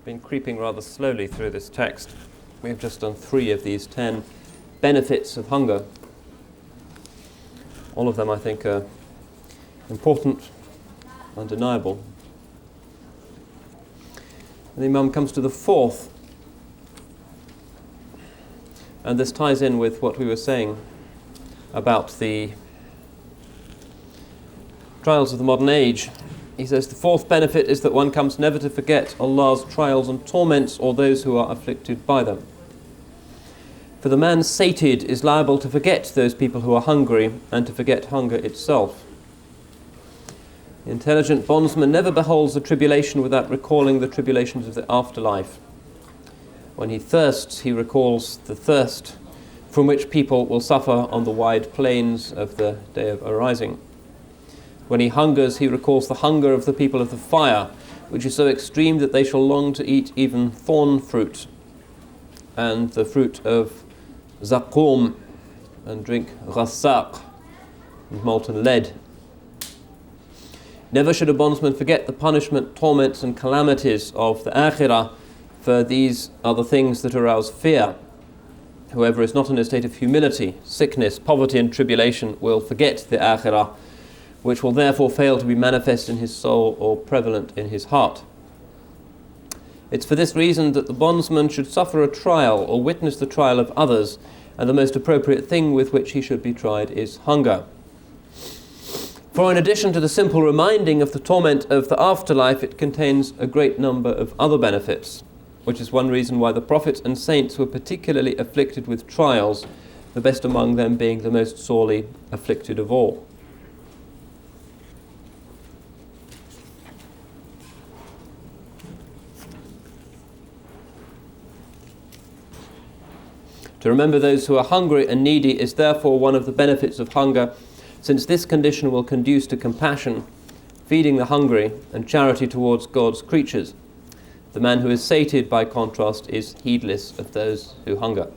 been creeping rather slowly through this text. We've just done 3 of these 10 benefits of hunger. All of them, I think, are important, undeniable. And the Imam comes to the 4th, and this ties in with what we were saying about the trials of the modern age. He says the 4th benefit is that one comes never to forget Allah's trials and torments or those who are afflicted by them. For the man sated is liable to forget those people who are hungry and to forget hunger itself. The intelligent bondsman never beholds a tribulation without recalling the tribulations of the afterlife. When he thirsts, he recalls the thirst from which people will suffer on the wide plains of the day of arising. When he hungers, he recalls the hunger of the people of the fire, which is so extreme that they shall long to eat even thorn fruit and the fruit of zaqum and drink ghassaq and molten lead. Never should a bondsman forget the punishment, torments and calamities of the akhirah, for these are the things that arouse fear. Whoever is not in a state of humility, sickness, poverty and tribulation will forget the akhirah, which will therefore fail to be manifest in his soul or prevalent in his heart. It's for this reason that the bondsman should suffer a trial or witness the trial of others, and the most appropriate thing with which he should be tried is hunger. For in addition to the simple reminding of the torment of the afterlife, it contains a great number of other benefits, which is one reason why the prophets and saints were particularly afflicted with trials, the best among them being the most sorely afflicted of all. To remember those who are hungry and needy is therefore one of the benefits of hunger, since this condition will conduce to compassion, feeding the hungry, and charity towards God's creatures. The man who is sated, by contrast, is heedless of those who hunger.